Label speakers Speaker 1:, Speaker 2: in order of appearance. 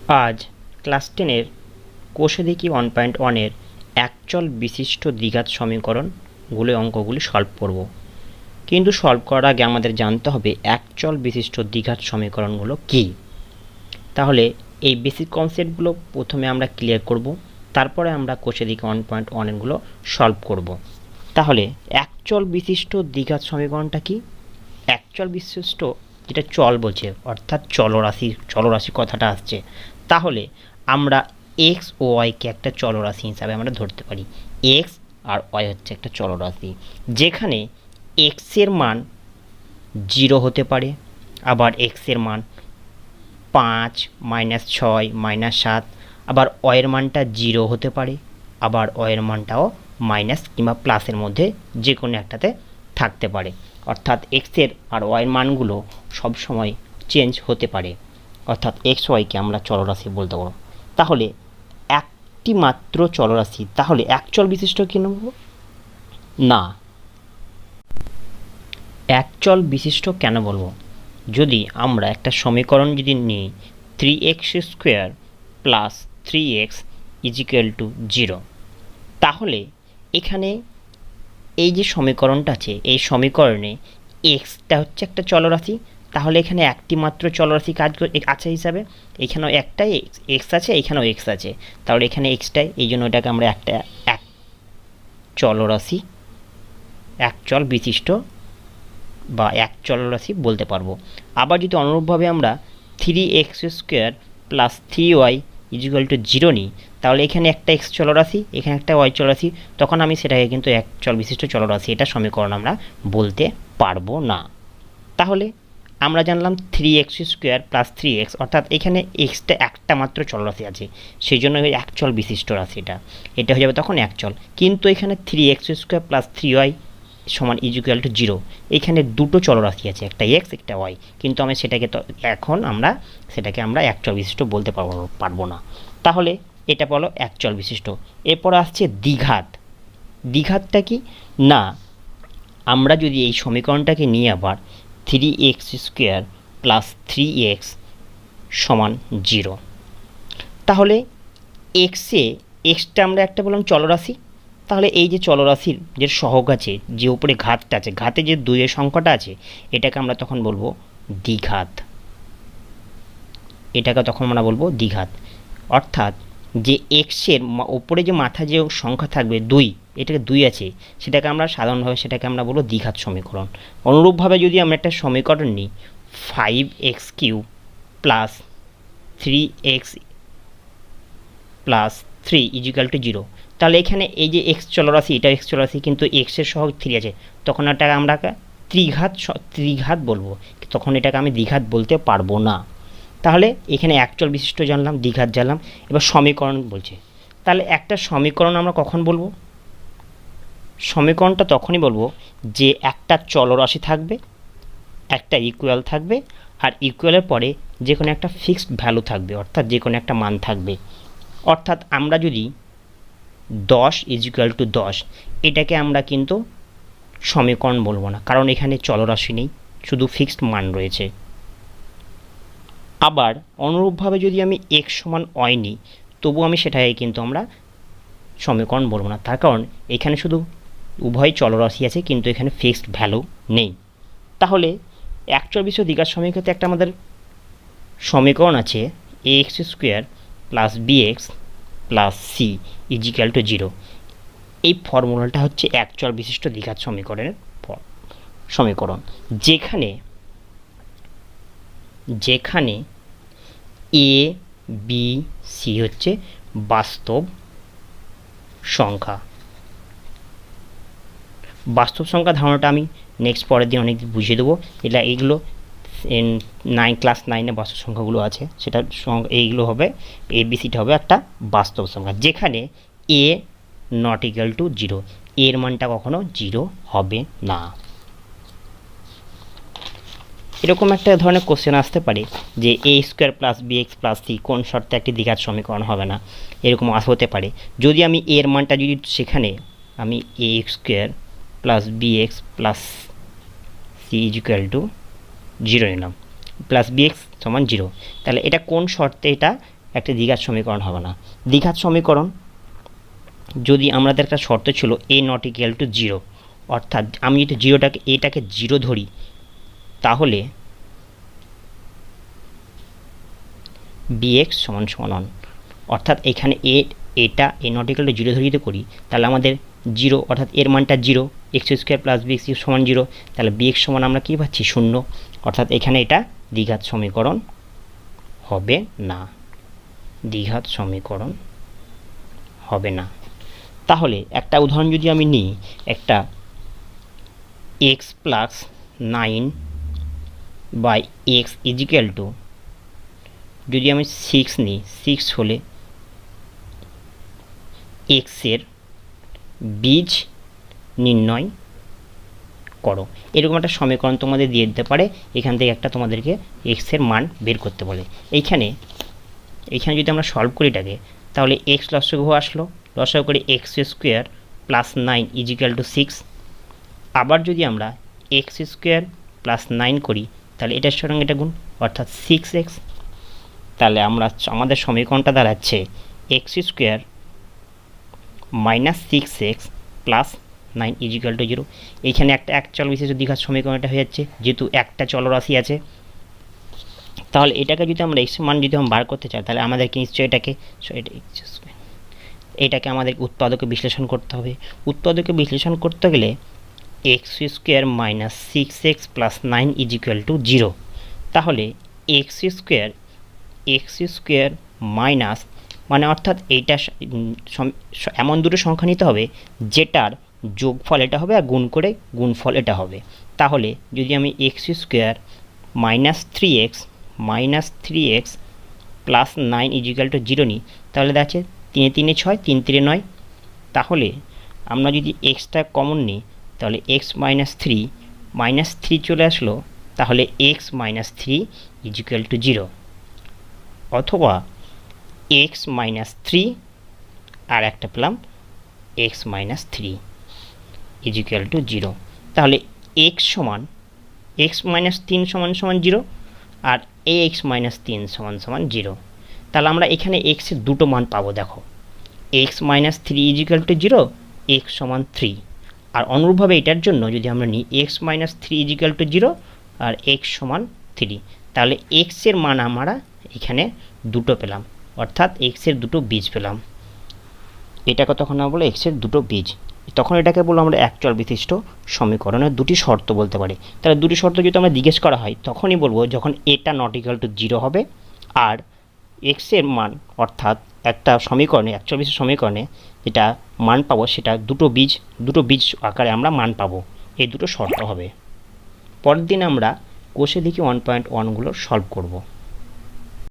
Speaker 1: আজ ক্লাস 10-এর কোষে দেখি 1.1-এর একচল বিশিষ্ট দ্বিঘাত সমীকরণগুলো অঙ্কগুলি সলভ করব। কিন্তু সলভ করার আগে আমাদের জানতে হবে একচল বিশিষ্ট দ্বিঘাত সমীকরণগুলো কী। তাহলে এই বেসিক কনসেপ্টগুলো প্রথমে আমরা ক্লিয়ার করব, তারপরে আমরা কোষে দেখি 1.1-এরগুলো সলভ করব। তাহলে একচল বিশিষ্ট দ্বিঘাত সমীকরণটা কি? একচল বিশিষ্ট যেটা চল বলছে, অর্থাৎ চলরাশি কথাটা আসছে, তাহলে আমরা এক্স ও ওয়াইকে একটা চলরাশি হিসাবে আমরা ধরতে পারি। এক্স আর ওয়াই হচ্ছে একটা চলরাশি, যেখানে এক্সের মান 0 হতে পারে, আবার এক্সের মান 5, -6, -7, আবার ওয়ের মানটা 0 হতে পারে, আবার ওয়ের মানটাও মাইনাস কিংবা প্লাসের মধ্যে যে কোনো একটাতে থাকতে পারে। অর্থাৎ এক্সের আর ওয়ের মানগুলো সবসময় চেঞ্জ হতে পারে, অর্থাৎ এক্স ওয়াইকে আমরা চলরাশি বলতে পারবো। তাহলে একটি মাত্র চলরাশি, তাহলে একচল বিশিষ্ট কি নেব? না, একচল বিশিষ্ট কেন বলবো? যদি আমরা একটা সমীকরণ যদি নিই 3x² প্লাস 3x = 0, তাহলে এখানে এই যে সমীকরণটা আছে, এই সমীকরণে এক্সটা হচ্ছে একটা চলরাশি, তাহলে এখানে একটি মাত্র চলরাশি কাজ আছে হিসাবে, এখানেও একটাই এক্স আছে, এখানেও এক্স আছে, তাহলে এখানে এক্সটাই, এই জন্য এটাকে আমরা এক চলরাশি, একচল বিশিষ্ট বা এক চলরাশি বলতে পারবো। আবার যদি অনুরূপভাবে আমরা 3x² প্লাস 3y = 0 নিই, তাহলে এখানে একটা এক্স চলরাশি, এখানে একটা ওয়াই চলরাশি, তখন আমি সেটাকে কিন্তু এক চল বিশিষ্ট চলরাশি এটা সমীকরণ আমরা বলতে পারবো না। তাহলে আমরা জানলাম 3x² প্লাস 3x, অর্থাৎ এখানে এক্সটা একটা মাত্র চলরাশি আছে, সেই জন্য এক চল বিশিষ্ট রাশি এটা হয়ে যাবে তখন এক চল। কিন্তু এখানে 3x² প্লাস 3y = 0, এখানে দুটো চলরাশি আছে, একটা এক্স একটা ওয়াই, কিন্তু আমি সেটাকে তো এখন আমরা একচল বিশিষ্ট বলতে পারবো না। তাহলে এটা বলো একচল বিশিষ্ট। এরপর আসছে দ্বিঘাত। দ্বিঘাতটা কি? না, আমরা যদি এই সমীকরণটাকে নিয়ে আবার 3x² প্লাস 3x = 0, তাহলে এক্সটা আমরা একটা বললাম চলরাশি, তাহলে এই যে চলরাশির যে সহগ আছে, যে উপরে ঘাতটা আছে, ঘাতে যে 2-এর সংখ্যাটা আছে, এটাকে আমরা তখন বলবো দ্বিঘাত। অর্থাৎ যে এক্সের উপরে যে মাথা যে সংখ্যা থাকবে 2, এটাকে 2 আছে, সেটাকে আমরা সাধারণভাবে বলবো দ্বিঘাত সমীকরণ। অনুরূপভাবে যদি আমরা একটা সমীকরণ নিই 5x³ প্লাস 3x প্লাস 3 = 0, তাহলে এখানে এই যে এক্স চলরাশি, এটা এক্স চলরাশি, কিন্তু এক্সের সহগ 3 আছে, তখন এটাকে আমরা ত্রিঘাত বলবো, তখন এটাকে আমি দ্বিঘাত বলতে পারবো না। তাহলে এখানে একচল বিশিষ্ট জানলাম, দ্বিঘাত জানলাম, এবার সমীকরণ বলছে। তাহলে একটা সমীকরণ আমরা কখন বলবো? সমীকরণটা তখনই বলবো যে একটা চলরাশি থাকবে, একটা ইকুয়াল থাকবে, আর ইকুয়ালের পরে যে কোনো একটা ফিক্সড ভ্যালু থাকবে, অর্থাৎ যে কোনো একটা মান থাকবে। অর্থাৎ আমরা যদি 10 = 10, এটাকে আমরা কিন্তু সমীকরণ বলবো না, কারণ এখানে চলরাশি নেই, শুধু ফিক্সড মান রয়েছে। আবার অনুরূপভাবে যদি আমি x = y নিই, তবু আমি সেটাকে কিন্তু আমরা সমীকরণ বলবো না, তার কারণ এখানে শুধু উভয় চলরাশি আছে, কিন্তু এখানে ফিক্সড ভ্যালু নেই। তাহলে একচল বিশিষ্ট দ্বিঘাত সমীকরণে একটা আমাদের সমীকরণ আছে ax² plus bx plus c = 0। এই ফর্মুলাটা হচ্ছে একচল বিশিষ্ট দ্বিঘাত সমীকরণের সমীকরণ, যেখানে a b c হচ্ছে বাস্তব সংখ্যা। বাস্তব সংখ্যা ধারণাটা আমি নেক্সট পরের দিন অনেক বুঝিয়ে দেবো। এইগুলো ক্লাস 9-এ বাস্তব সংখ্যাগুলো আছে, সেটা এইগুলো হবে, ABCটা হবে একটা বাস্তব সংখ্যা, যেখানে a ≠ 0, এর মানটা কখনো 0 হবে না। এরকম একটা ধরনের কোশ্চেন আসতে পারে যে a² plus bx plus c কোন শর্তে একটি দ্বিঘাত সমীকরণ হবে না, এরকম হতে পারে। যদি আমি এর মানটা যদি সেখানে আমি ax² plus bx plus c = 0 নিলাম, প্লাস bx = 0, তাহলে এটা কোন শর্তে এটা একটা দ্বিঘাত সমীকরণ হবে না। দ্বিঘাত সমীকরণ যদি আমাদের একটা শর্ত ছিল a নট ইকুয়াল টু 0, অর্থাৎ আমি যদি এটাকে 0 ধরি তাহলে bx সমান সমান 1, অর্থাৎ এখানে এটা a নট ইকুয়াল টু 0 ধরে যদি করি তাহলে আমাদের 0, অর্থাৎ এর মানটা 0, x স্কোয়ার প্লাস bx সমান 0, তাহলে bx সমান আমরা কী পাচ্ছি 0, অর্থাৎ এখানে এটা দ্বিঘাত সমীকরণ হবে না, দ্বিঘাত সমীকরণ হবে না। তাহলে একটা উদাহরণ যদি আমি নিই, একটা x plus 9 by x equal to, যদি আমি 6 নিই, 6 হলে x এর বীজ নির্ণয় করো, এরকম একটা সমীকরণ তোমাদের দিয়ে দিতে পারে। এখান থেকে একটা তোমাদেরকে x এর মান বের করতে বলে। এইখানে যদি আমরা সলভ করি এটাকে, তাহলে x লসাগু আসলো, লসাগু করে x square plus 9 equal to 6। আবার যদি আমরা x স্কোয়ার প্লাস 9 করি তাহলে এটার সঙ্গে এটা গুণ, অর্থাৎ 6x। তাহলে আমাদের সমীকরণটা দাঁড়াচ্ছে x square minus 6x plus 9 equal to 0। এইখানে একটা একচল বিশিষ্ট দ্বিঘাত সমীকরণটা হয়ে যাচ্ছে, যেহেতু একটা চলরাশি আছে। তাহলে এটাকে যদি আমরা x মান যদি আমরা বার করতে চাই তাহলে আমাদেরকে নিশ্চয়ই এটাকে আমাদের উৎপাদকে বিশ্লেষণ করতে হবে। উৎপাদকে বিশ্লেষণ করতে গেলে x square minus 6x plus 9 equal to 0। তাহলে x স্কোয়ার মাইনাস, মানে অর্থাৎ এইটা এমন দুটো সংখ্যা নিতে হবে যেটার যোগফল এটা হবে আর গুণফল এটা হবে। তাহলে যদি আমি x square minus 3x plus 9 equal to 0 নিই তাহলে দেখা যাচ্ছে 3 3 6, 3 3 9। তাহলে আমরা যদি এক্সটা কমন নিই তাহলে x মাইনাস 3 চলে আসলো, তাহলে x মাইনাস 3 ইজিক্যাল টু 0, অথবা x মাইনাস 3 আর একটা পেলাম x মাইনাস 3 ইজিক্যাল টু 0। তাহলে x মাইনাস 3 সমান 0 আর ax মাইনাস 3 সমান 0। তাহলে আমরা এখানে x এর দুটো মান পাবো। দেখো, x minus 3 equal to 0, x সমান 3। আর অনুরূপভাবে এটার জন্য যদি আমরা নিই x minus 3 equal to 0 R x সমান 3, তাহলে x এর মান আমরা এখানে দুটো পেলাম, অর্থাৎ x এর দুটো বীজ পেলাম। এটাকে তখন আমরা বলে x এর দুটো বীজ, তখন এটাকে বলবো আমরা একচল বিশিষ্ট সমীকরণের দুটি শর্ত বলতে পারি। তাহলে দুটি শর্ত যদি আমরা জিজ্ঞেস করা হয় তখনই বলবো যখন এটা নট ইকুয়াল টু 0 হবে আর x এর মান, অর্থাৎ একটা সমীকরণে একচল বিশিষ্ট সমীকরণে যেটা মান পাবো সেটা দুটো বীজ আকারে আমরা মান পাবো, এই দুটো শর্ত হবে। পরের দিন আমরা কোষে দেখি 1.1 গুলো সলভ করব।